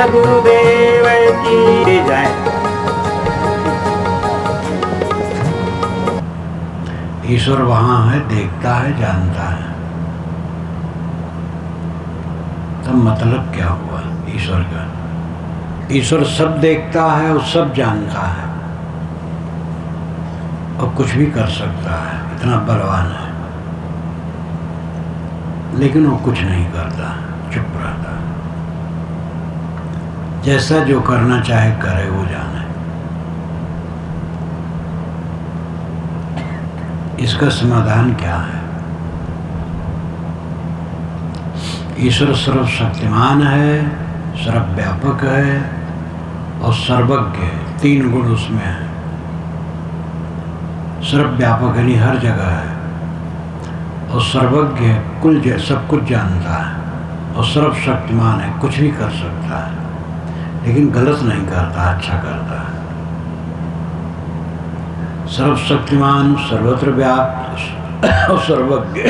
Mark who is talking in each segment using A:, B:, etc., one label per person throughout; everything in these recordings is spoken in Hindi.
A: गुरुदेव की जय।
B: ईश्वर वहाँ है, देखता है, जानता है। तब मतलब क्या हुआ ईश्वर का? ईश्वर सब देखता है और सब जानता है और कुछ भी कर सकता है, इतना बलवान है, लेकिन वो कुछ नहीं करता, चुप रहता। जैसा जो करना चाहे करे, वो जाने। इसका समाधान क्या है? ईश्वर सर्वशक्तिमान है, सर्वव्यापक है और सर्वज्ञ है। तीन गुण उसमें है। सर्वव्यापक यानी हर जगह है, और सर्वज्ञ कुल सब कुछ जानता है, और सर्वशक्तिमान है, कुछ भी कर सकता है, लेकिन गलत नहीं करता, अच्छा करता है। सर्वशक्तिमान, सर्वत्र व्याप्त और सर्वज्ञ,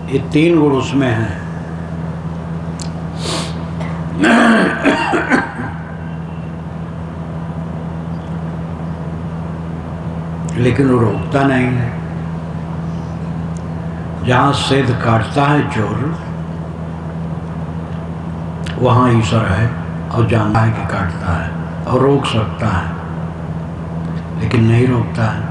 B: ये तीन गुण उसमें हैं। लेकिन वो रोकता नहीं है। जहाँ सेध काटता है चोर, वहाँ ईश्वर है और जानता है कि काटता है और रोक सकता है, लेकिन नहीं रोकता है।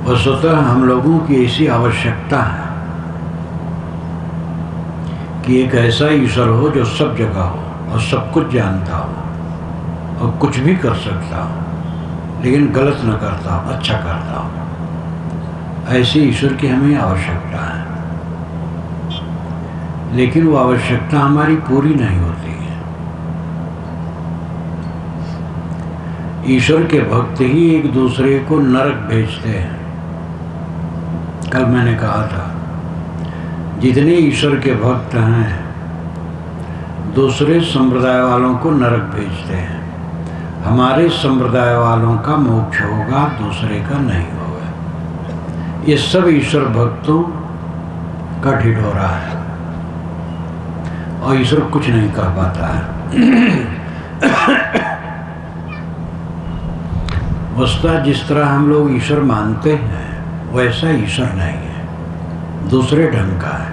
B: वस्तुतः हम लोगों की ऐसी आवश्यकता है कि एक ऐसा ईश्वर हो जो सब जगह हो और सब कुछ जानता हो और कुछ भी कर सकता हो, लेकिन गलत न करता हो, अच्छा करता हो। ऐसे ईश्वर की हमें आवश्यकता है, लेकिन वो आवश्यकता हमारी पूरी नहीं होती है। ईश्वर के भक्त ही एक दूसरे को नरक भेजते हैं। कल मैंने कहा था, जितने ईश्वर के भक्त हैं दूसरे संप्रदाय वालों को नरक भेजते हैं। हमारे संप्रदाय वालों का मोक्ष होगा, दूसरे का नहीं होगा। ये सब ईश्वर भक्तों का ढिढोरा है और ईश्वर कुछ नहीं कह पाता है। वस्तुतः जिस तरह हम लोग ईश्वर मानते हैं वैसा ईश्वर नहीं है, दूसरे ढंग का है।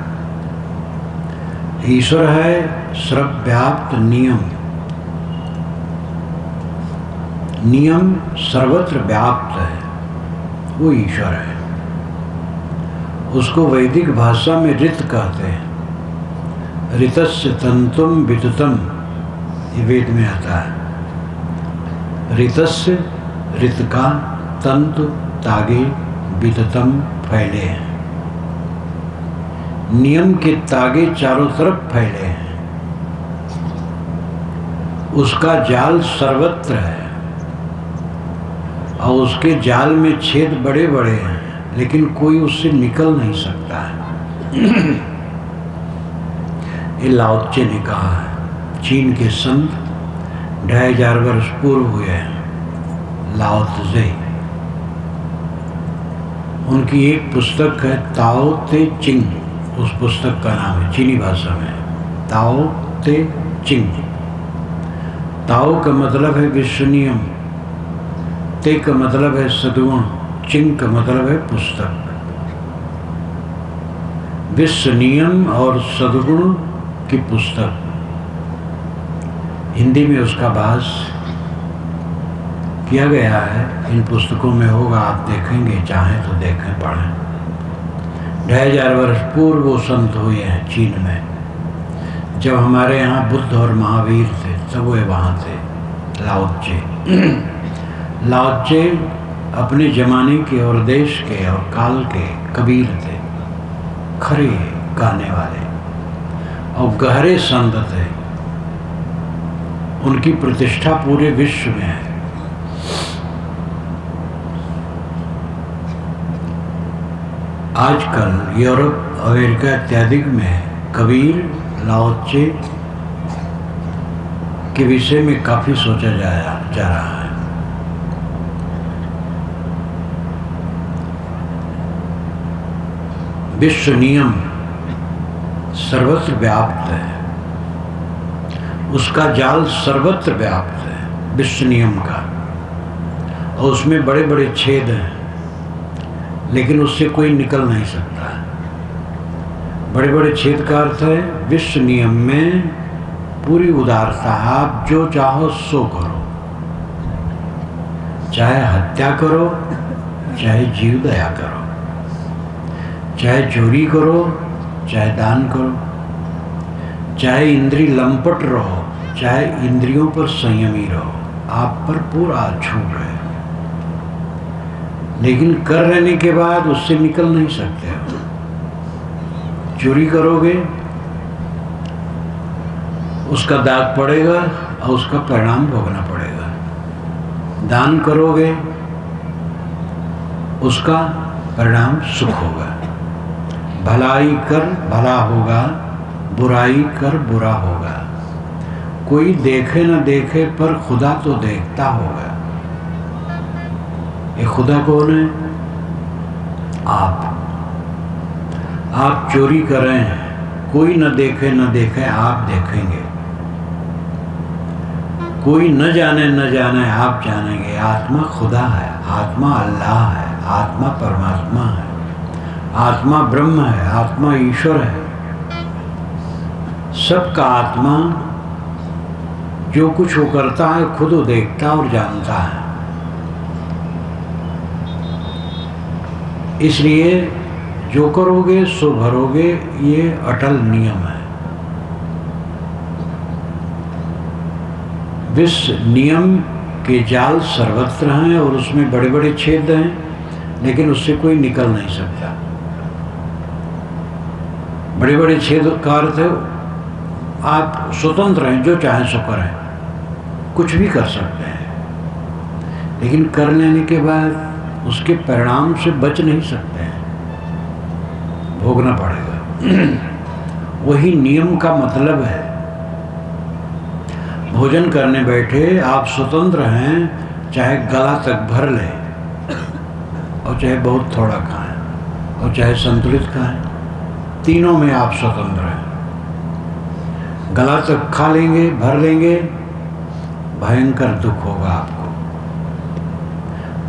B: ईश्वर है सर्वव्याप्त नियम, नियम सर्वत्र व्याप्त है, वो ईश्वर है। उसको वैदिक भाषा में ऋत कहते हैं। ऋतस्य तंतुम विद्युतम, ये वेद में आता है। ऋतस्य, ऋत का, तंतु तागे, विद्युतम फैले हैं। नियम के तागे चारों तरफ फैले हैं। उसका जाल सर्वत्र है और उसके जाल में छेद बड़े बड़े हैं, लेकिन कोई उससे निकल नहीं सकता है। ये लाओ त्से ने कहा है। चीन के संत 2500 वर्ष पूर्व हुए हैं, लाओ त्से। उनकी एक पुस्तक है ताओ ते चिंग, उस पुस्तक का नाम है चीनी भाषा में ताओ ते चिंग। ताओ का मतलब है विश्व नियम, ते का मतलब है सद्गुण, चिंग का मतलब है पुस्तक। विश्व नियम और सद्गुण की पुस्तक। हिंदी में उसका भाष किया गया है, इन पुस्तकों में होगा, आप देखेंगे, चाहें तो देखें, पढ़ें। 2500 वर्ष पूर्व वो संत हुए हैं चीन में। जब हमारे यहाँ बुद्ध और महावीर थे तब वे वहाँ थे। लाओ त्से, लाओ त्से अपने जमाने के और देश के और काल के कबीर थे, खरे गाने वाले और गहरे संत थे। उनकी प्रतिष्ठा पूरे विश्व में है। आजकल यूरोप, अमेरिका इत्यादि में कबीर, लाओ त्से के विषय में काफ़ी सोचा जा रहा है। विश्व नियम सर्वत्र व्याप्त है, उसका जाल सर्वत्र व्याप्त है विश्व नियम का, और उसमें बड़े बड़े छेद हैं, लेकिन उससे कोई निकल नहीं सकता। बड़े बड़े छेद का अर्थ है विश्व नियम में पूरी उदारता, आप जो चाहो सो करो, चाहे हत्या करो, चाहे जीव दया करो, चाहे चोरी करो, चाहे दान करो, चाहे इंद्रिय लंपट रहो, चाहे इंद्रियों पर संयमी रहो, आप पर पूरा छूट है। लेकिन कर लेने के बाद उससे निकल नहीं सकते हो। चोरी करोगे उसका दाग पड़ेगा और उसका परिणाम भोगना पड़ेगा। दान करोगे उसका परिणाम सुख होगा। भलाई कर भला होगा, बुराई कर बुरा होगा। कोई देखे न देखे पर खुदा तो देखता होगा। ये खुदा कौन है? आप चोरी करें, कोई न देखे आप देखेंगे। कोई न जाने आप जानेंगे। आत्मा खुदा है, आत्मा अल्लाह है, आत्मा परमात्मा है, आत्मा ब्रह्म है, आत्मा ईश्वर है। सबका आत्मा जो कुछ वो करता है खुद वो देखता और जानता है। इसलिए जो करोगे सो भरोगे, ये अटल नियम है। विश्व नियम के जाल सर्वत्र हैं और उसमें बड़े बड़े छेद हैं, लेकिन उससे कोई निकल नहीं सकता। बड़े बड़े छेद का अर्थ है आप स्वतंत्र हैं, जो चाहें सो करें, कुछ भी कर सकते हैं, लेकिन कर लेने के बाद उसके परिणाम से बच नहीं सकते हैं, भोगना पड़ेगा। वही नियम का मतलब है। भोजन करने बैठे आप स्वतंत्र हैं, चाहे गला तक भर लें और चाहे बहुत थोड़ा खाएं और चाहे संतुलित खाएं, तीनों में आप स्वतंत्र हैं। गला तक खा लेंगे, भर लेंगे, भयंकर दुख होगा आपको।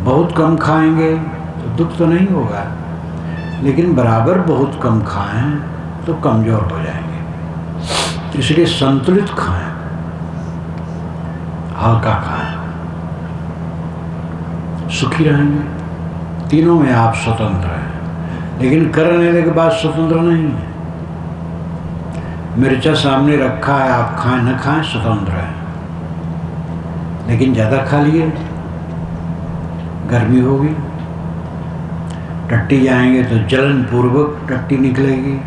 B: बहुत कम खाएंगे तो दुख तो नहीं होगा, लेकिन बराबर बहुत कम खाएं तो कमज़ोर हो जाएंगे। इसलिए संतुलित खाएं, हल्का खाएं, सुखी रहेंगे। तीनों में आप स्वतंत्र हैं, लेकिन करने के बाद स्वतंत्र नहीं है। मिर्चा सामने रखा है, आप खाएं न खाएं स्वतंत्र है, लेकिन ज़्यादा खा लिए गर्मी होगी, टट्टी जाएंगे तो जलन पूर्वक टट्टी निकलेगी,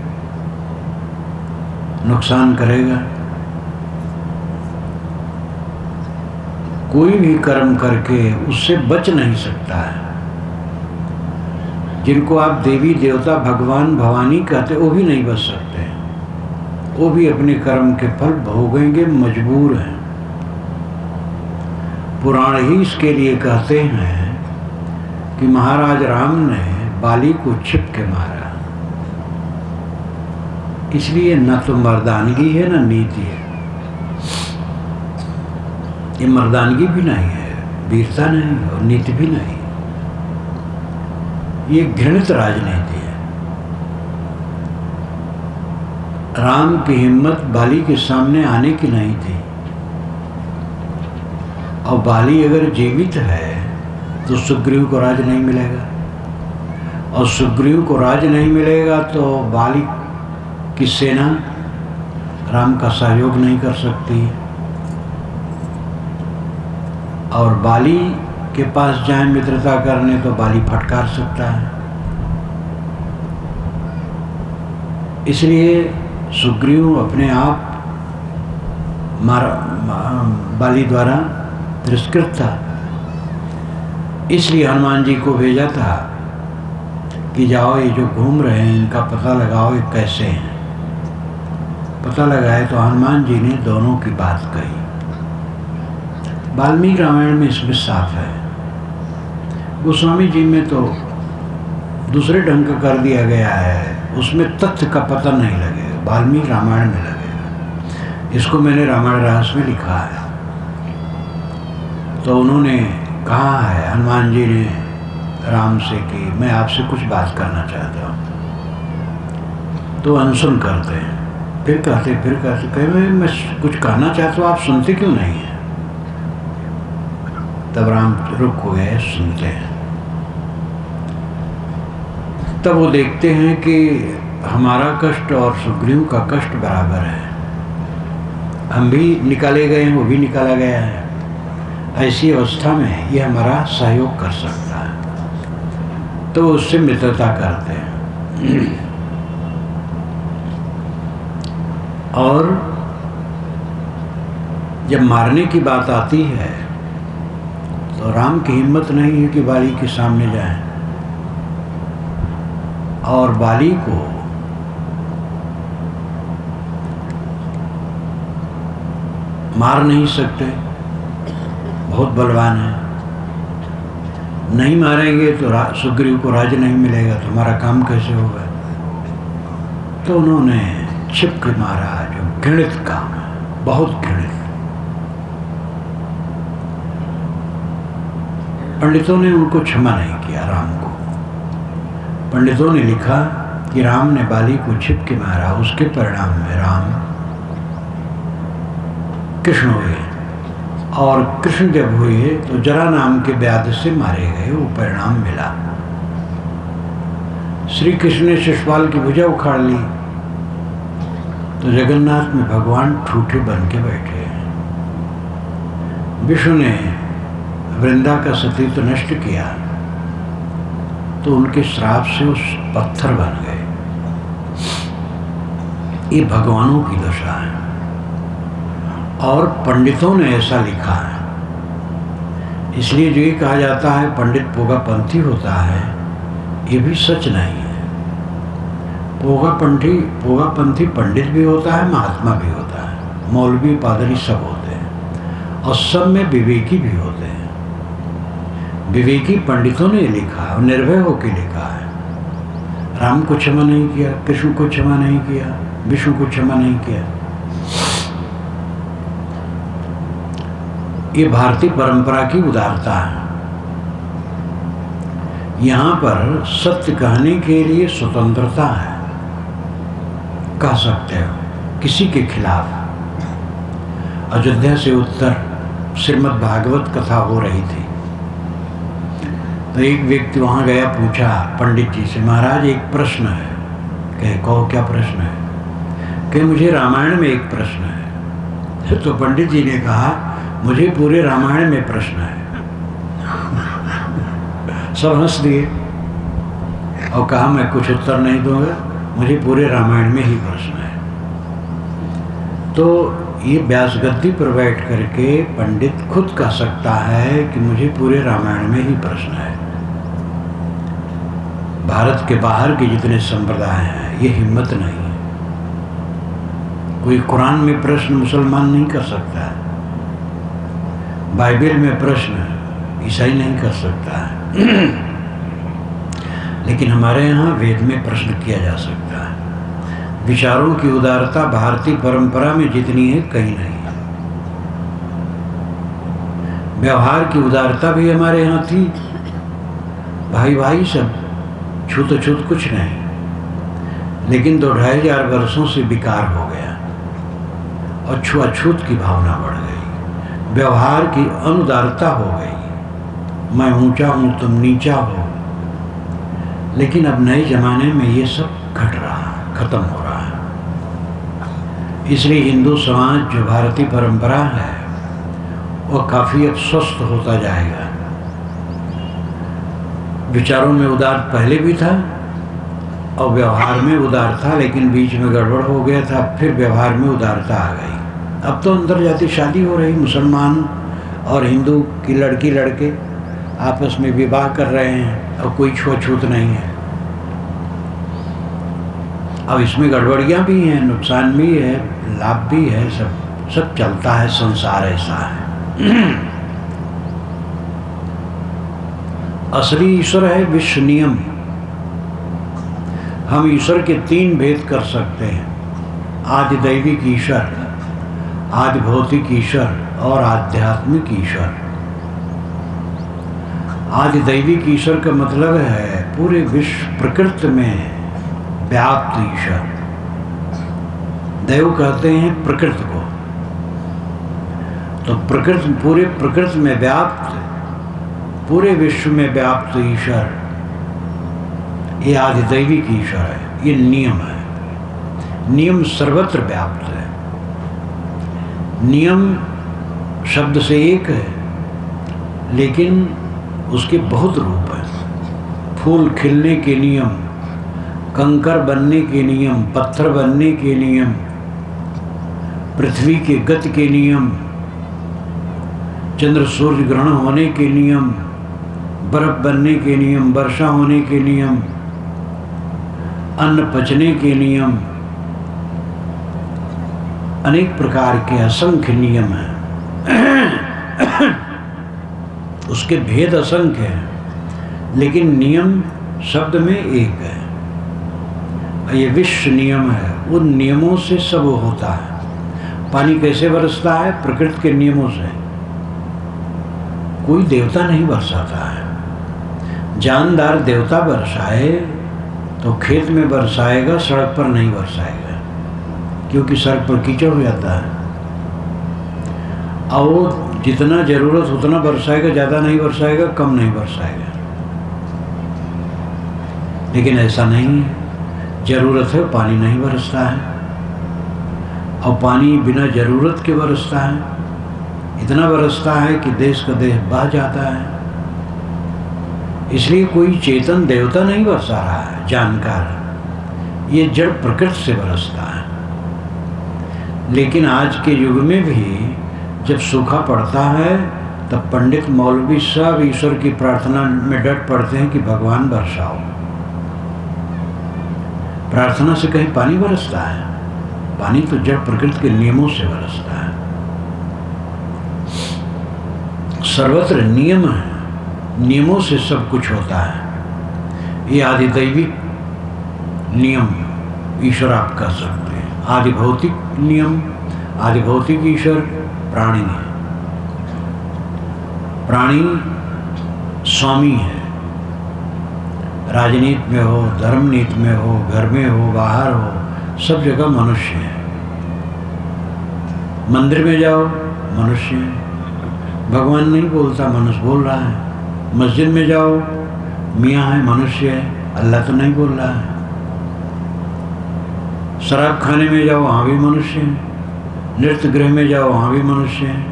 B: नुकसान करेगा। कोई भी कर्म करके उससे बच नहीं सकता है। जिनको आप देवी देवता भगवान भवानी कहते, वो भी नहीं बच सकते, वो भी अपने कर्म के फल भोगेंगे, मजबूर हैं। पुराण ही इसके लिए कहते हैं कि महाराज राम ने बाली को छिप के मारा। इसलिए न तो मर्दानगी है न नीति है। ये मर्दानगी भी नहीं है, वीरता नहीं और नीति भी नहीं। ये घृणित राजनीति है। राम की हिम्मत बाली के सामने आने की नहीं थी, और बाली अगर जीवित है तो सुग्रीव को राज नहीं मिलेगा, और सुग्रीव को राज नहीं मिलेगा तो बाली की सेना राम का सहयोग नहीं कर सकती, और बाली के पास जाए मित्रता करने तो बाली फटकार सकता है। इसलिए सुग्रीव अपने आप बाली द्वारा तिरस्कृत था। इसलिए हनुमान जी को भेजा था कि जाओ ये जो घूम रहे हैं इनका पता लगाओ, ये कैसे हैं। पता लगाए तो हनुमान जी ने दोनों की बात कही। वाल्मीकि रामायण में इसमें साफ है। गोस्वामी जी में तो दूसरे ढंग का कर दिया गया है, उसमें तथ्य का पता नहीं लगेगा, वाल्मीकि रामायण में लगेगा। इसको मैंने रामायण रहस्य में लिखा है। तो उन्होंने कहा है, हनुमान जी ने राम से कि मैं आपसे कुछ बात करना चाहता हूँ। तो अनसुन करते हैं, फिर कहते कहे मैं कुछ कहना चाहता हूँ, आप सुनते क्यों नहीं हैं? तब राम रुक हो गए, सुनते हैं। तब वो देखते हैं कि हमारा कष्ट और सुग्रीव का कष्ट बराबर है, हम भी निकाले गए हैं, वो भी निकाला गया है। ऐसी अवस्था में ये हमारा सहयोग कर सकता है, तो उससे मित्रता करते हैं। और जब मारने की बात आती है तो राम की हिम्मत नहीं है कि बाली के सामने जाएं, और बाली को मार नहीं सकते, बहुत बलवान है। नहीं मारेंगे तो सुग्रीव को राज्य नहीं मिलेगा, तो हमारा काम कैसे होगा? तो उन्होंने छिप के मारा, जो घृणित काम है, बहुत घृणित। पंडितों ने उनको क्षमा नहीं किया, राम को। पंडितों ने लिखा कि राम ने बाली को छिप के मारा, उसके परिणाम में राम कृष्ण हुए, और कृष्ण जब हुए तो जरा नाम के व्याध से मारे गए, वो परिणाम मिला। श्री कृष्ण ने शिशुपाल की भुजा उखाड़ ली, तो जगन्नाथ में भगवान ठूठे बन के बैठे। विष्णु ने वृंदा का सतीत्व नष्ट किया, तो उनके श्राप से उस पत्थर बन गए। ये भगवानों की दशा है, और पंडितों ने ऐसा लिखा है। इसलिए जो ये कहा जाता है पंडित पोगापंथी होता है, ये भी सच नहीं है। पोगापंथी पंडित भी होता है, महात्मा भी होता है, मौलवी पादरी सब होते हैं, और सब में विवेकी भी होते हैं। विवेकी पंडितों ने लिखा और निर्भय होकर लिखा है। राम को क्षमा नहीं किया, कृष्ण को क्षमा नहीं किया, विष्णु को क्षमा नहीं किया। ये भारतीय परंपरा की उदारता है। यहाँ पर सत्य कहने के लिए स्वतंत्रता है, कह सकते हो किसी के खिलाफ। अयोध्या से उत्तर श्रीमद् भागवत कथा हो रही थी, तो एक व्यक्ति वहाँ गया, पूछा पंडित जी से, महाराज एक प्रश्न है। कहे कहो क्या प्रश्न है? कहे मुझे रामायण में एक प्रश्न है। तो पंडित जी ने कहा मुझे पूरे रामायण में प्रश्न है। सब हंस दिए और कहा मैं कुछ उत्तर नहीं दूंगा, मुझे पूरे रामायण में ही प्रश्न है। तो ये व्यास गद्दी पर बैठ करके पंडित खुद कह सकता है कि मुझे पूरे रामायण में ही प्रश्न है। भारत के बाहर के जितने संप्रदाय हैं, ये हिम्मत नहीं है। कोई कुरान में प्रश्न मुसलमान नहीं कर सकता है, बाइबल में प्रश्न ईसाई नहीं कर सकता है, लेकिन हमारे यहाँ वेद में प्रश्न किया जा सकता है। विचारों की उदारता भारतीय परंपरा में जितनी है कहीं नहीं है। व्यवहार की उदारता भी हमारे यहाँ थी, भाई भाई सब, छूत छूत कुछ नहीं, लेकिन 2-2,500 वर्षों से विकार हो गया और छुआछूत की भावना बढ़ गई, व्यवहार की अनुदारता हो गई, मैं ऊंचा हूँ तुम नीचा हो। लेकिन अब नए जमाने में ये सब घट रहा है, खत्म हो रहा है। इसलिए हिंदू समाज जो भारतीय परंपरा है वो काफ़ी अब स्वस्थ होता जाएगा। विचारों में उदार पहले भी था और व्यवहार में उदार था, लेकिन बीच में गड़बड़ हो गया था, फिर व्यवहार में उदारता आ गई। अब तो अंतर्जातीय शादी हो रही, मुसलमान और हिंदू की लड़की लड़के आपस में विवाह कर रहे हैं और कोई छूआछूत नहीं है। अब इसमें गड़बड़ियाँ भी हैं, नुकसान भी है, लाभ भी है, सब चलता है, संसार ऐसा है। असली ईश्वर है विश्व नियम। हम ईश्वर के 3 भेद कर सकते हैं, आदि दैविक ईश्वर, आदि भौतिक ईश्वर और आध्यात्मिक ईश्वर। आदि दैविक ईश्वर का मतलब है पूरे विश्व प्रकृति में व्याप्त ईश्वर। दैव कहते हैं प्रकृति को। तो प्रकृति, पूरे प्रकृति में व्याप्त, पूरे विश्व में व्याप्त ईश्वर, ये आदि दैविक ईश्वर है। ये नियम है। नियम सर्वत्र व्याप्त है। नियम शब्द से एक है, लेकिन उसके बहुत रूप हैं। फूल खिलने के नियम, कंकर बनने के नियम, पत्थर बनने के नियम, पृथ्वी के गति के नियम, चंद्र सूर्य ग्रहण होने के नियम, बर्फ बनने के नियम, वर्षा होने के नियम, अन्न पचने के नियम, अनेक प्रकार के असंख्य नियम हैं। उसके भेद असंख्य हैं, लेकिन नियम शब्द में एक है। ये विश्व नियम है। उन नियमों से सब होता है। पानी कैसे बरसता है? प्रकृति के नियमों से। कोई देवता नहीं बरसाता है। जानदार देवता बरसाए तो खेत में बरसाएगा, सड़क पर नहीं बरसाएगा, क्योंकि सड़क पर कीचड़ हो जाता है। और जितना जरूरत उतना बरसाएगा, ज़्यादा नहीं बरसाएगा, कम नहीं बरसाएगा। लेकिन ऐसा नहीं है। जरूरत है, पानी नहीं बरसता है, और पानी बिना जरूरत के बरसता है। इतना बरसता है कि देश का देश बह जाता है। इसलिए कोई चेतन देवता नहीं बरसा रहा है, जानकार। ये जड़ प्रकृति से बरसता है। लेकिन आज के युग में भी जब सूखा पड़ता है, तब पंडित मौलवी सब ईश्वर की प्रार्थना में डट पड़ते हैं कि भगवान बरसाओ। प्रार्थना से कहीं पानी बरसता है? पानी तो जड़ प्रकृति के नियमों से बरसता है। सर्वत्र नियम है। नियमों से सब कुछ होता है। ये आदि दैविक नियम ईश्वर आप कह सकते हैं। आदि भौतिक नियम, आदि भौतिक ईश्वर प्राणी है। प्राणी स्वामी है। राजनीति में हो, धर्म नीति में हो, घर में हो, बाहर हो, सब जगह मनुष्य है। मंदिर में जाओ, मनुष्य है। भगवान नहीं बोलता, मनुष्य बोल रहा है। मस्जिद में जाओ, मियाँ है, मनुष्य है, अल्लाह तो नहीं बोल रहा है। शराब खाने में जाओ, वहाँ भी मनुष्य है। नृत्य गृह में जाओ, वहाँ भी मनुष्य है।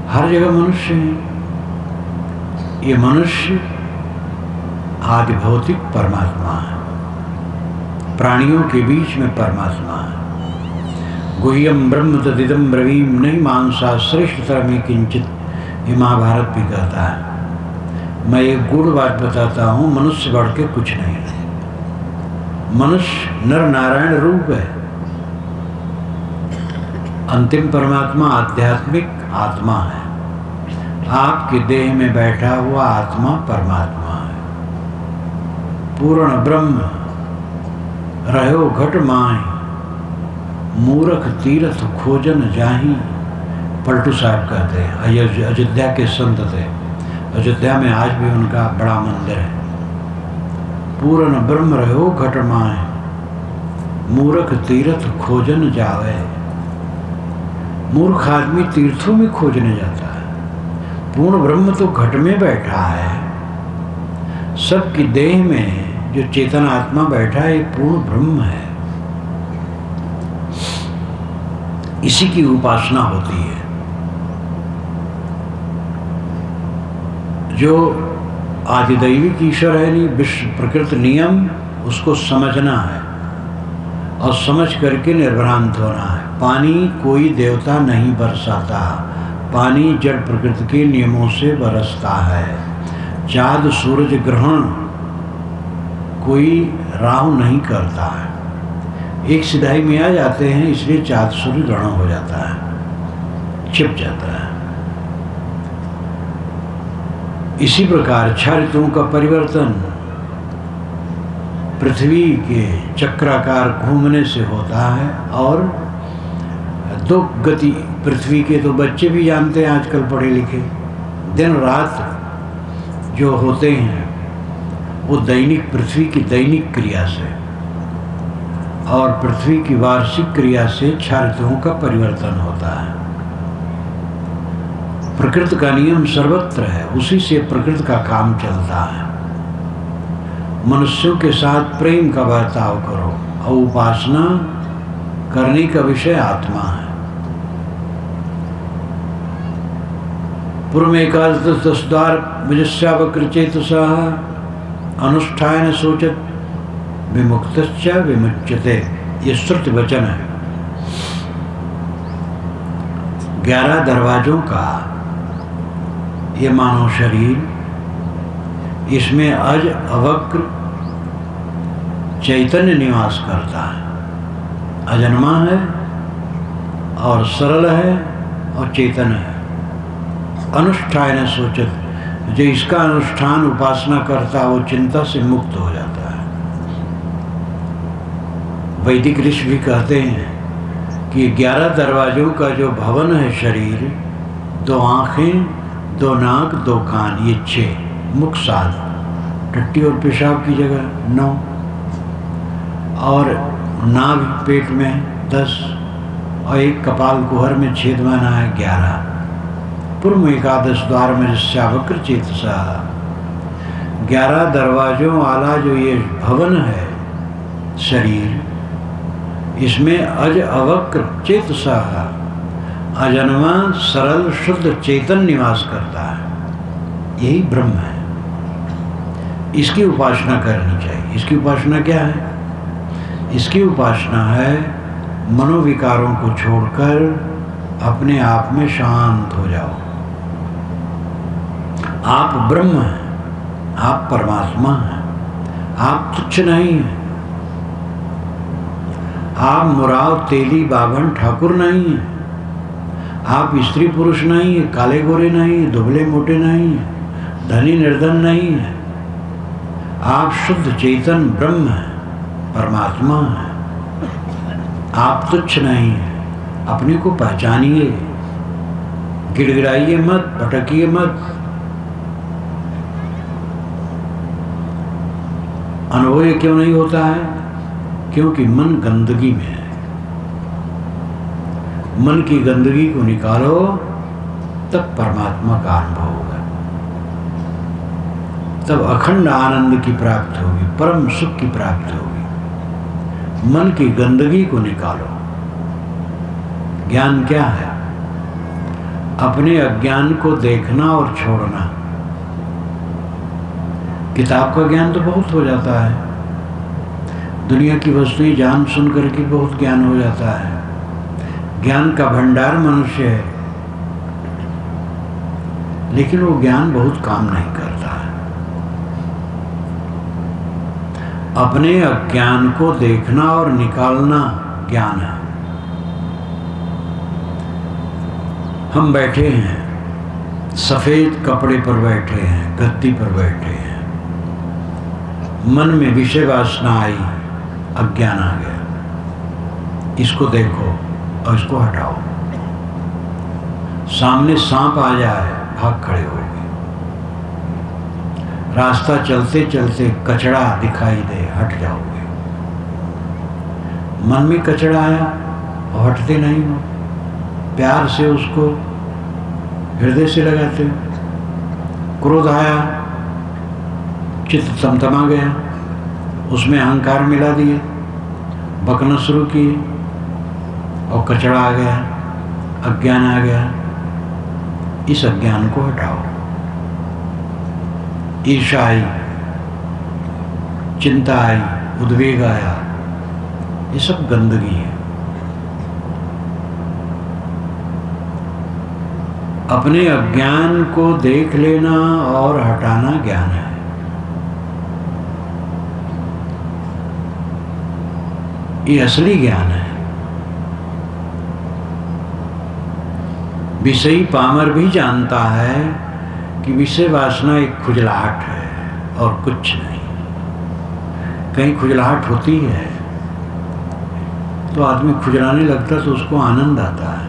B: हर जगह मनुष्य है। ये मनुष्य आदि भौतिक परमात्मा है। प्राणियों के बीच में परमात्मा है। गुह्यम ब्रह्म तदिदम ब्रवीम नहीं मानसा श्रेष्ठतर में किंचित, ये महाभारत भी कहता है। मैं एक गूढ़ बात बताता हूँ, मनुष्य बढ़ के कुछ नहीं है। मनुष्य नर नारायण रूप है। अंतिम परमात्मा आध्यात्मिक आत्मा है। आपके देह में बैठा हुआ आत्मा परमात्मा है। पूर्ण ब्रह्म रहो घट माय, मूर्ख तीर्थ खोजन जाही। पलटू साहब कहते हैं, अयोध्या के संत थे। अयोध्या में आज भी उनका बड़ा मंदिर है। पूर्ण ब्रह्म रहो घट माय, मूर्ख तीर्थ खोजन जावे। मूर्ख आदमी तीर्थों में खोजने जाता है। पूर्ण ब्रह्म तो घट में बैठा है। सबकी देह में जो चेतन आत्मा बैठा है, ये पूर्ण ब्रह्म है। इसी की उपासना होती है। जो आदिदैविक ईश्वर है, नहीं विश्व प्रकृति नियम, उसको समझना है और समझ करके निर्भ्रांत होना है। पानी कोई देवता नहीं बरसाता। पानी जड़ प्रकृति के नियमों से बरसता है। चाँद सूरज ग्रहण कोई राहु नहीं करता है। एक सिधाई में आ जाते हैं, इसलिए चाँद सूर्य ग्रहण हो जाता है, छिप जाता है। इसी प्रकार 6 ऋतुओं का परिवर्तन पृथ्वी के चक्राकार घूमने से होता है। और दो गति पृथ्वी के तो बच्चे भी जानते हैं आजकल पढ़े लिखे, दिन रात जो होते हैं वो दैनिक पृथ्वी की दैनिक क्रिया से और पृथ्वी की वार्षिक क्रिया से 6 ऋतुओं का परिवर्तन होता है। प्रकृति का नियम सर्वत्र है, उसी से प्रकृति का काम चलता है। मनुष्यों के साथ प्रेम का बर्ताव करो और उपासना करने का विषय आत्मा है। पूर्व एकादश 10 द्वार विजस्यावकृचेतसा अनुष्ठान सोचत विमुक्तश्च विमुच्यते, ये श्रुति वचन है। 11 दरवाजों का ये मानव शरीर, इसमें अज अवक्र चैतन्य निवास करता है। अजन्मा है और सरल है और चेतन है। अनुष्ठान सोचत, जो इसका अनुष्ठान उपासना करता है वो चिंता से मुक्त हो जाता है। वैदिक ऋषि भी कहते हैं कि 11 दरवाजों का जो भवन है शरीर, 2 आँखें, 2 नाक, 2 कान, ये 6, मुख 7, टट्टी और पेशाब की जगह 9, और नाभि पेट में 10 और एक कपाल कुहर में छेद बना है 11। पूर्व एकादश द्वार में वक्र चेतसा, 11 दरवाजों वाला जो ये भवन है शरीर, इसमें अज अवक्र चेतसा, अजन्मा सरल शुद्ध चेतन निवास करता है। यही ब्रह्म है। इसकी उपासना करनी चाहिए। इसकी उपासना क्या है? इसकी उपासना है मनोविकारों को छोड़कर अपने आप में शांत हो जाओ। आप ब्रह्म हैं, आप परमात्मा हैं, आप तुच्छ नहीं हैं, आप मुराव तेली बाभन ठाकुर नहीं हैं, आप स्त्री पुरुष नहीं हैं, काले गोरे नहीं हैं, दुबले मोटे नहीं हैं, धनी निर्धन नहीं हैं। आप शुद्ध चेतन ब्रह्म हैं, परमात्मा हैं। आप तुच्छ नहीं हैं, अपने को पहचानिए, गिड़गिड़ाइए मत, भटकिए मत। अनुभव क्यों नहीं होता है? क्योंकि मन गंदगी में है। मन की गंदगी को निकालो, तब परमात्मा का अनुभव होगा, तब अखंड आनंद की प्राप्ति होगी, परम सुख की प्राप्ति होगी। मन की गंदगी को निकालो। ज्ञान क्या है? अपने अज्ञान को देखना और छोड़ना। किताब का ज्ञान तो बहुत हो जाता है, दुनिया की वस्तुएं जान सुन करके बहुत ज्ञान हो जाता है। ज्ञान का भंडार मनुष्य है, लेकिन वो ज्ञान बहुत काम नहीं करता है। अपने अज्ञान को देखना और निकालना ज्ञान है। हम बैठे हैं, सफेद कपड़े पर बैठे हैं, गद्दी पर बैठे हैं, मन में विषय वासना आई, अज्ञान आ गया। इसको देखो और इसको हटाओ। सामने सांप आ जाए, भाग खड़े हो गए। रास्ता चलते चलते कचरा दिखाई दे, हट जाओगे। मन में कचरा आया और हटते नहीं हो, प्यार से उसको हृदय से लगाते हो। क्रोध आया, चित्त तमतमा गया, उसमें अहंकार मिला दिए, बकना शुरू किए और कचरा आ गया, अज्ञान आ गया। इस अज्ञान को हटाओ। ईर्ष्या आई, चिंता आई, उद्वेग आया, ये सब गंदगी है। अपने अज्ञान को देख लेना और हटाना ज्ञान है। ये असली ज्ञान है। विषयी पामर भी जानता है कि विषय वासना एक खुजलाहट है और कुछ नहीं। कहीं खुजलाहट होती है तो आदमी खुजलाने लगता तो उसको आनंद आता है,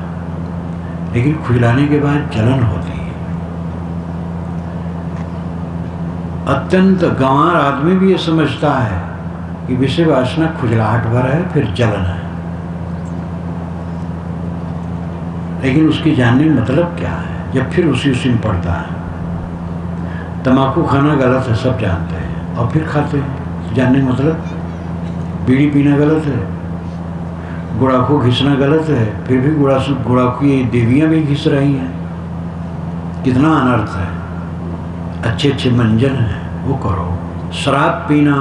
B: लेकिन खुजलाने के बाद जलन होती है। अत्यंत गंवार आदमी भी ये समझता है कि विषय वासना खुजलाहट भर है, फिर जलन है, लेकिन उसकी जानने में मतलब क्या है जब फिर उसी में पड़ता है। तम्बाकू खाना गलत है, सब जानते हैं, और फिर खाते हैं, जानने का मतलब। बीड़ी पीना गलत है, गुड़ाखू घिसना गलत है, फिर भी गुड़ाखू ये देवियाँ भी घिस रही हैं। कितना अनर्थ है। अच्छे अच्छे मंजन हैं वो करो। शराब पीना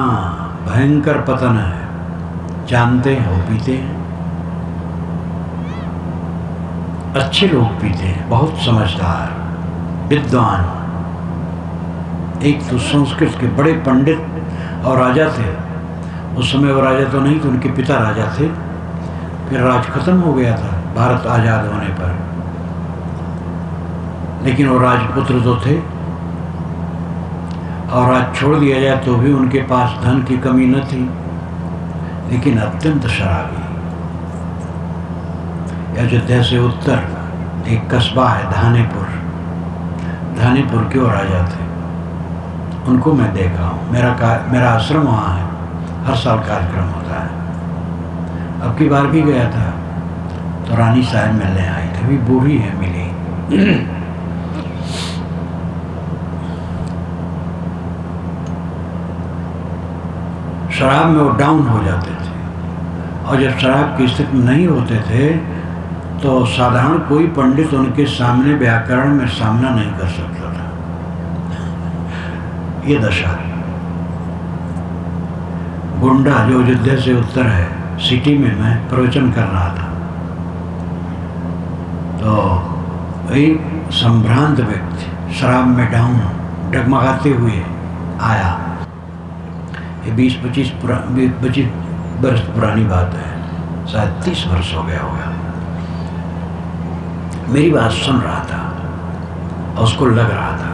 B: भयंकर पतन है, जानते हैं, वो पीते हैं। अच्छे लोग पीते हैं, बहुत समझदार विद्वान। एक तो संस्कृत के बड़े पंडित और राजा थे। उस समय वो राजा तो नहीं थे, उनके पिता राजा थे। फिर राज खत्म हो गया था भारत आज़ाद होने पर, लेकिन वो राजपुत्र तो थे, और राज छोड़ दिया जाए तो भी उनके पास धन की कमी न थी, लेकिन अत्यंत शराबी। अयोध्या से उत्तर एक कस्बा है धानेपुर, धानेपुर के वो राजा थे। उनको मैं देखा हूँ, मेरा आश्रम वहाँ है, हर साल कार्यक्रम होता है। अब की बार भी गया था तो रानी साहब मिलने आई थी, अभी बूढ़ी है, मिली। शराब में वो डाउन हो जाते थे, और जब शराब की स्थिति में नहीं होते थे तो साधारण कोई पंडित उनके सामने व्याकरण में सामना नहीं कर सकता था। ये दशा। गुंडा जो अयोध्या से उत्तर है, सिटी में मैं प्रवचन कर रहा था, तो एक संभ्रांत व्यक्ति शराब में डाउन डगमगाते हुए आया। ये 20-25 वर्ष पुरानी बात है, शायद 30 वर्ष हो गया होगा। मेरी बात सुन रहा था और उसको लग रहा था,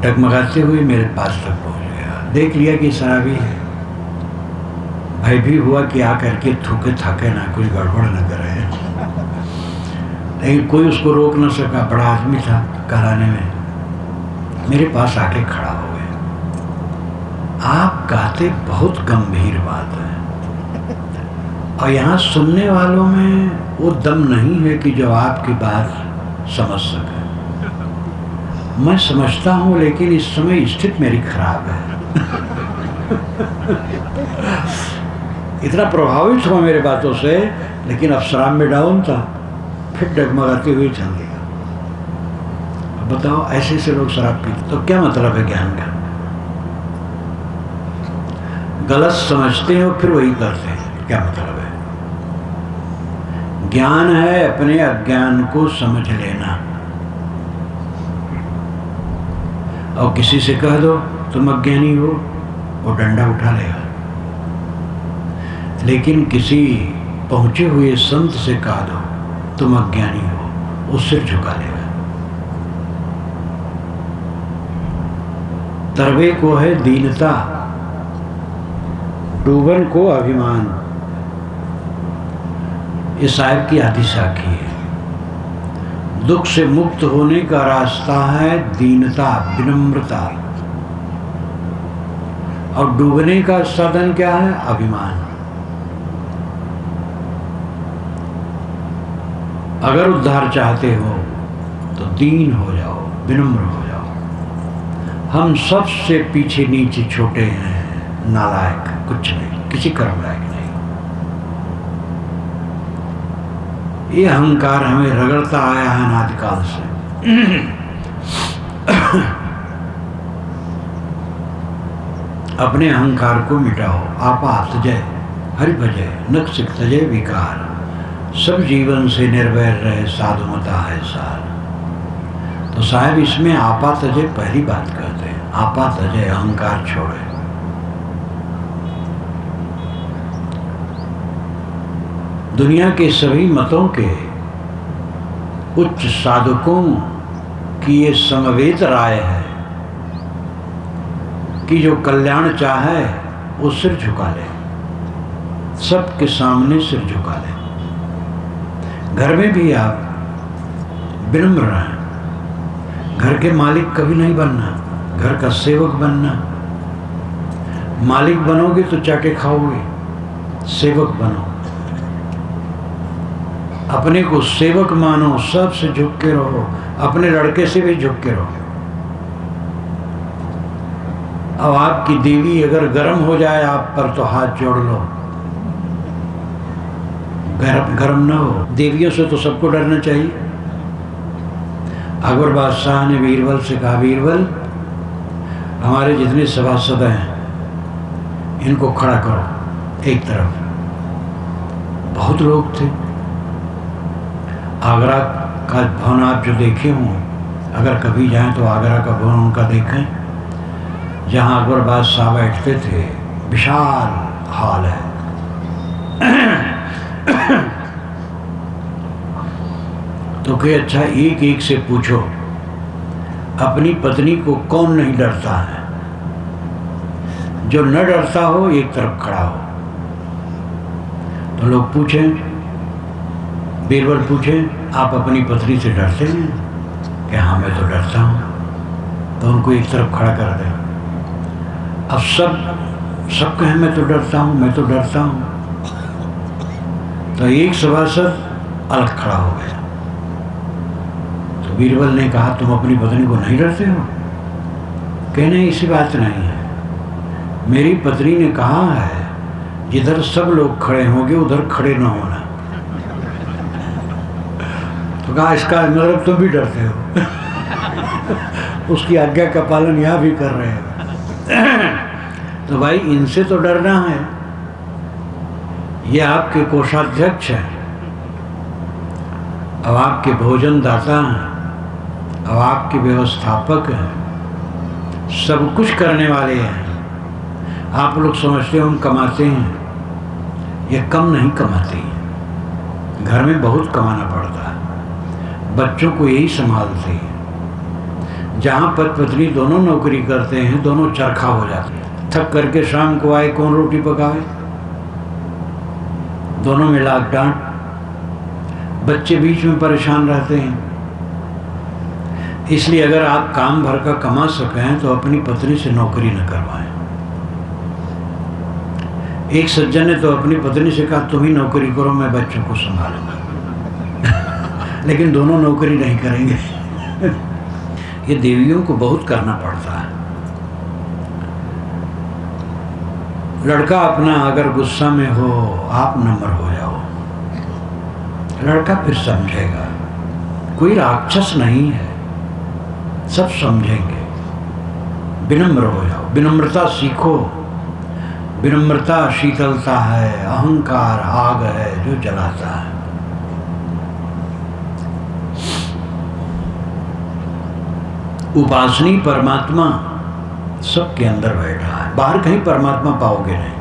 B: डगमगाते हुए मेरे पास तक पहुंच गया। देख लिया कि शराबी है, भय भी हुआ कि आकर के थूके थाके ना, कुछ गड़बड़ न करे, लेकिन कोई उसको रोक न सका। बड़ा आदमी था कराने में, मेरे पास आके खड़ा हो गया। आप कहते बहुत गंभीर बात है, और यहाँ सुनने वालों में वो दम नहीं है कि जो आपकी बात समझ सके। मैं समझता हूँ, लेकिन इस समय स्थिति मेरी खराब है। इतना प्रभावित हुआ मेरे बातों से, लेकिन अब शराब में डाउन था, फिर डगमगाते हुए चल दिया। अब बताओ, ऐसे ऐसे लोग शराब पीते तो क्या मतलब है ज्ञान का? गलत समझते हैं और फिर वही करते हैं, क्या मतलब है? ज्ञान है अपने अज्ञान को समझ लेना। और किसी से कह दो तुम अज्ञानी हो, वो डंडा उठा लेगा। लेकिन किसी पहुंचे हुए संत से कह दो तुम अज्ञानी हो, वो सिर झुका लेगा। तरवे को है दीनता, डूबन को अभिमान। ये साहिब की आदि साखी है। दुख से मुक्त होने का रास्ता है दीनता, विनम्रता, और डूबने का साधन क्या है? अभिमान। अगर उद्धार चाहते हो तो दीन हो जाओ, विनम्र हो जाओ। हम सबसे पीछे नीचे छोटे हैं, नालायक, कुछ नहीं, किसी कर्म लायक नहीं। ये अहंकार हमें रगड़ता आया है अनादिकाल से। अपने अहंकार को मिटाओ। आपा तजय हरि भजय, नक्सिक तजय विकार। सब जीवन से निर्वैर रहे, साधुमता है सार। तो साहब इसमें आपा तजय पहली बात कहते हैं। आपा तजय, अहंकार छोड़े। दुनिया के सभी मतों के उच्च साधकों की ये समवेत राय है कि जो कल्याण चाहे वो सिर झुका ले, सबके सामने सिर झुका ले। घर में भी आप विनम्र रहें। घर के मालिक कभी नहीं बनना, घर का सेवक बनना। मालिक बनोगे तो चाटे खाओगे, सेवक बनो। अपने को सेवक मानो, सबसे झुक के रहो, अपने लड़के से भी झुक के रहो। अब आपकी देवी अगर गर्म हो जाए आप पर तो हाथ जोड़ लो, गरम ना हो। देवियों से तो सबको डरना चाहिए। अकबर बादशाह ने बीरबल से कहा, बीरबल हमारे जितने सभासद हैं इनको खड़ा करो एक तरफ। बहुत लोग थे। आगरा का भवन आप जो देखे हों, अगर कभी जाएं तो आगरा का भवन उनका देखें, जहाँ अकबर बादशाह बैठते थे। विशाल हॉल है। तो कहे अच्छा एक एक से पूछो, अपनी पत्नी को कौन नहीं डरता है? जो न डरता हो एक तरफ खड़ा हो। तो लोग पूछें, बीरबल पूछे, आप अपनी पत्नी से डरते हैं? कि हाँ मैं तो डरता हूँ। तो उनको एक तरफ खड़ा कर दे। अब सब कहें मैं तो डरता हूँ, मैं तो डरता हूँ। तो एक सभासद अलग खड़ा हो गया। तो बीरबल ने कहा, तुम अपनी पत्नी को नहीं डरते हो? कहने ऐसी बात नहीं है, मेरी पत्नी ने कहा है जिधर सब लोग खड़े होंगे उधर खड़े न होना। तो कहा इसका मतलब तुम भी डरते हो। उसकी आज्ञा का पालन यहाँ भी कर रहे हो। तो भाई इनसे तो डरना है, ये आपके कोषाध्यक्ष हैं, अब आपके भोजन दाता हैं, अब आपके व्यवस्थापक हैं, सब कुछ करने वाले हैं। आप लोग समझते हो हम कमाते हैं, ये कम नहीं कमाते हैं। घर में बहुत कमाना पड़ता है, बच्चों को यही संभालते हैं। जहाँ पति पत्नी दोनों नौकरी करते हैं, दोनों चरखा हो जाते हैं। थक करके शाम को आए, कौन रोटी पकाए? दोनों में लाग डांट, बच्चे बीच में परेशान रहते हैं। इसलिए अगर आप काम भर का कमा सकें तो अपनी पत्नी से नौकरी न करवाएं। एक सज्जन ने तो अपनी पत्नी से कहा, तुम ही नौकरी करो, मैं बच्चों को संभालूंगा। लेकिन दोनों नौकरी नहीं करेंगे। ये देवियों को बहुत करना पड़ता है। लड़का अपना अगर गुस्सा में हो, आप नम्र हो जाओ, लड़का फिर समझेगा। कोई राक्षस नहीं है, सब समझेंगे। विनम्र हो जाओ, विनम्रता सीखो। विनम्रता शीतलता है, अहंकार आग है जो जलाता है। उपासनी परमात्मा सबके अंदर बैठा है, बाहर कहीं परमात्मा पाओगे नहीं।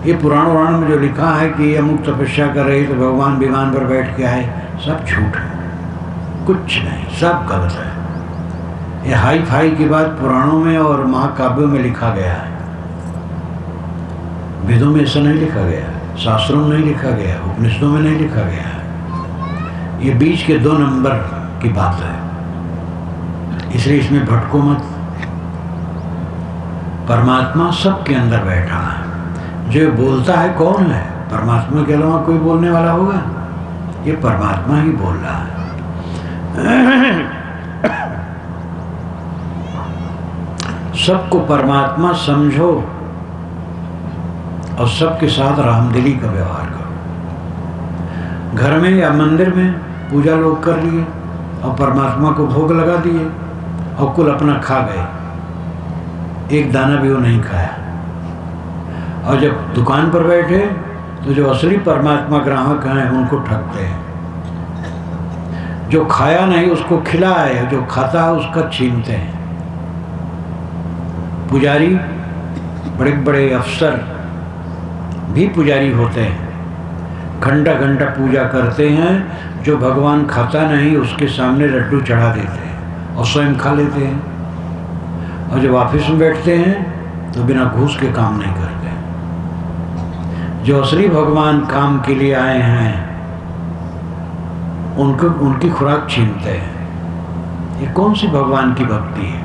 B: ये पुराण में जो लिखा है कि अमुक तपस्या कर रही तो भगवान विमान पर बैठ के आए, सब झूठ है, कुछ नहीं, सब गलत है। ये हाई फाई की बात पुराणों में और महाकाव्यों में लिखा गया है। वेदों में ऐसा नहीं लिखा गया, शास्त्रों में नहीं लिखा गया, उपनिषदों में नहीं लिखा गया है। ये बीच के 2 नंबर की बात है, इसलिए इसमें भटको मत। परमात्मा सबके अंदर बैठा है। जो बोलता है कौन है? परमात्मा के अलावा कोई बोलने वाला होगा? ये परमात्मा ही बोल रहा है। सबको परमात्मा समझो और सबके साथ रामदिली का व्यवहार करो। घर में या मंदिर में पूजा लोग कर लिए और परमात्मा को भोग लगा दिए और कुल अपना खा गए, एक दाना भी वो नहीं खाया। और जब दुकान पर बैठे तो जो असली परमात्मा ग्राहक हैं उनको ठगते हैं। जो खाया नहीं उसको खिलाए, जो खाता है उसका छीनते हैं। पुजारी, बड़े बड़े अफसर भी पुजारी होते हैं, घंटा घंटा पूजा करते हैं। जो भगवान खाता नहीं उसके सामने लड्डू चढ़ा देते हैं और स्वयं खा लेते हैं। और जब ऑफिस में बैठते हैं तो बिना घूस के काम नहीं करते। जो असली भगवान काम के लिए आए हैं उनको उनकी खुराक छीनते हैं। ये कौन सी भगवान की भक्ति है?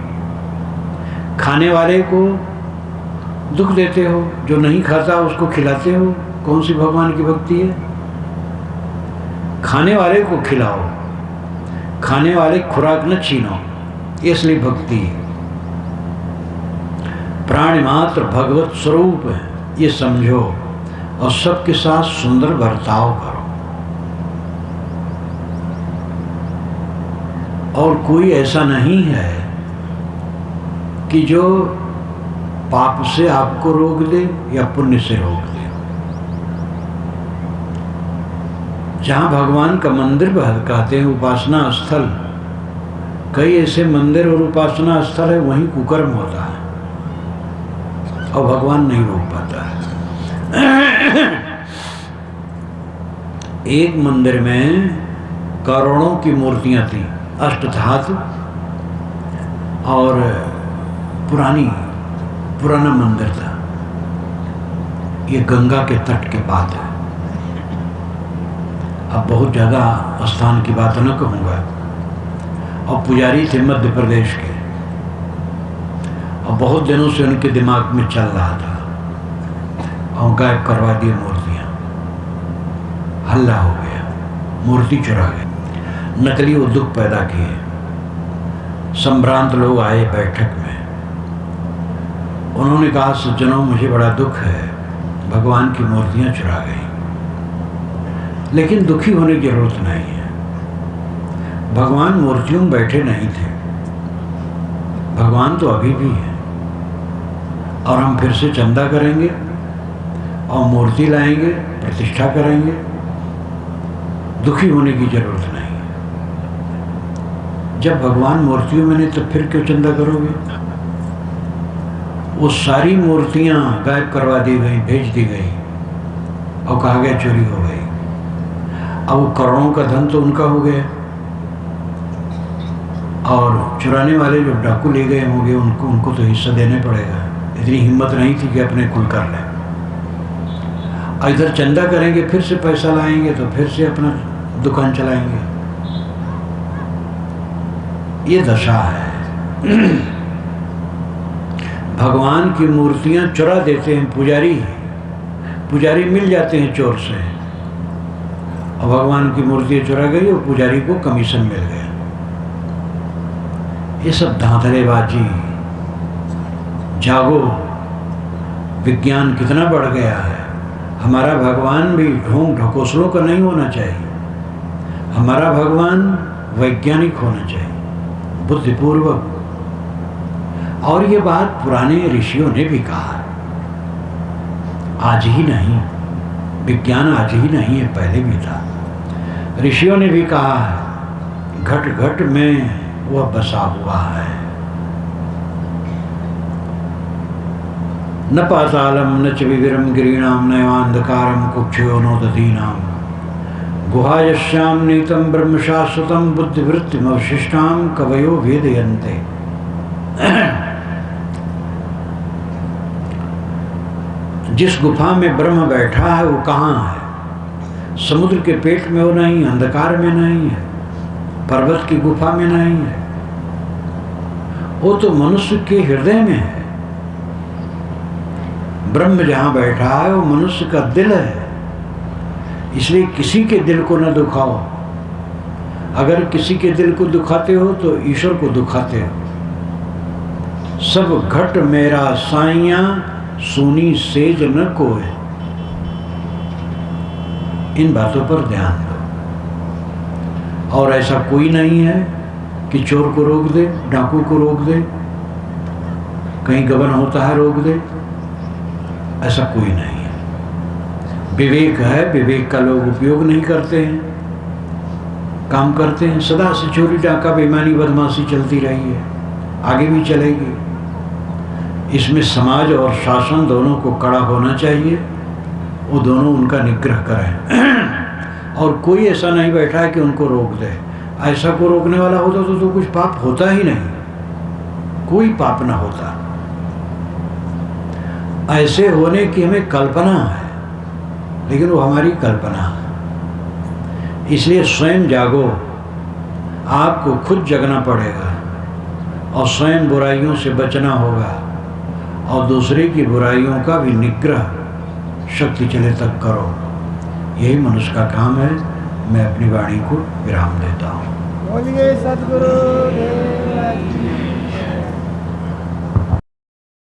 B: खाने वाले को दुख देते हो, जो नहीं खाता उसको खिलाते हो, कौन सी भगवान की भक्ति है? खाने वाले को खिलाओ, खाने वाले खुराक न छीनो, ये असली भक्ति है। प्राणी मात्र भगवत स्वरूप है ये समझो और सबके साथ सुंदर बर्ताव करो। और कोई ऐसा नहीं है कि जो पाप से आपको रोक दे या पुण्य से रोक दे। जहाँ भगवान का मंदिर कहते हैं उपासना स्थल, कई ऐसे मंदिर और उपासना स्थल है वहीं कुकर्म होता है और भगवान नहीं रोक पाता है। एक मंदिर में करोड़ों की मूर्तियां थी, अष्टधातु, और पुराना मंदिर था। ये गंगा के तट के पास है। अब बहुत ज़्यादा स्थान की बात न कहूँगा। और पुजारी थे मध्य प्रदेश के, और बहुत दिनों से उनके दिमाग में चल रहा था और गायब करवा दी मूर्तियाँ। हल्ला हो गया, मूर्ति चुरा गई, नकली वो दुख पैदा किए। संभ्रांत लोग आए बैठक में, उन्होंने कहा सज्जनों मुझे बड़ा दुख है, भगवान की मूर्तियाँ चुरा गई। लेकिन दुखी होने की जरूरत नहीं है, भगवान मूर्तियों में बैठे नहीं थे, भगवान तो अभी भी है। और हम फिर से चंदा करेंगे और मूर्ति लाएंगे, प्रतिष्ठा करेंगे, दुखी होने की जरूरत नहीं है। जब भगवान मूर्तियों में नहीं तो फिर क्यों चंदा करोगे? वो सारी मूर्तियां गायब करवा दी गई, भेज दी गई और कहा गया चोरी हो गई। अब वो करोड़ों का धन तो उनका हो गया और चुराने वाले जो डाकू ले गए होंगे उनको तो हिस्सा देने पड़ेगा। इतनी हिम्मत नहीं थी कि अपने कुल कर लें। इधर चंदा करेंगे, फिर से पैसा लाएंगे तो फिर से अपना दुकान चलाएंगे। ये दशा है। भगवान की मूर्तियां चुरा देते हैं पुजारी मिल जाते हैं चोर से, और भगवान की मूर्तियां चुरा गई और पुजारी को कमीशन मिल गया। ये सब धांधलेबाजी। जागो, विज्ञान कितना बढ़ गया है। हमारा भगवान भी ढोंग ढकोसलों का नहीं होना चाहिए, हमारा भगवान वैज्ञानिक होना चाहिए, बुद्धिपूर्वक। और ये बात पुराने ऋषियों ने भी कहा, आज ही नहीं, विज्ञान आज ही नहीं है, पहले भी था। ऋषियों ने भी कहा है, घट घट में वह बसा हुआ है। न पातालम न च विविरम गिरीणाम नैवांधकारम कुक्षयो नोदधीनाम गुहायश्याम नीतम ब्रह्म शाश्वतम बुद्धिवृत्तिम अवशिष्टाम कवयो वेदयन्ते। जिस गुफा में ब्रह्म बैठा है वो कहाँ है? समुद्र के पेट में वो नहीं, अंधकार में नहीं है, पर्वत की गुफा में नहीं है, वो तो मनुष्य के हृदय में है। ब्रह्म जहाँ बैठा है वो मनुष्य का दिल है। इसलिए किसी के दिल को न दुखाओ। अगर किसी के दिल को दुखाते हो तो ईश्वर को दुखाते हो। सब घट मेरा साइयां सुनी सेज न कोय। इन बातों पर ध्यान दो। और ऐसा कोई नहीं है कि चोर को रोक दे, डाकू को रोक दे, कहीं गबन होता है रोक दे, ऐसा कोई नहीं है। विवेक है, विवेक का लोग उपयोग नहीं करते हैं, काम करते हैं। सदा से चोरी डाका बेईमानी बदमाशी चलती रही है, आगे भी चलेगी। इसमें समाज और शासन दोनों को कड़ा होना चाहिए, वो दोनों उनका निग्रह करें। और कोई ऐसा नहीं बैठा है कि उनको रोक दे। ऐसा को रोकने वाला होता तो कुछ पाप होता ही नहीं, कोई पाप ना होता। ऐसे होने की हमें कल्पना है, लेकिन वो हमारी कल्पना है। इसलिए स्वयं जागो, आपको खुद जगना पड़ेगा और स्वयं बुराइयों से बचना होगा और दूसरे की बुराइयों का भी निग्रह शक्ति चले तक करो। यही मनुष्य का काम है। मैं अपनी वाणी को विराम देता हूँ।
A: बोलिए सद्गुरु देव की।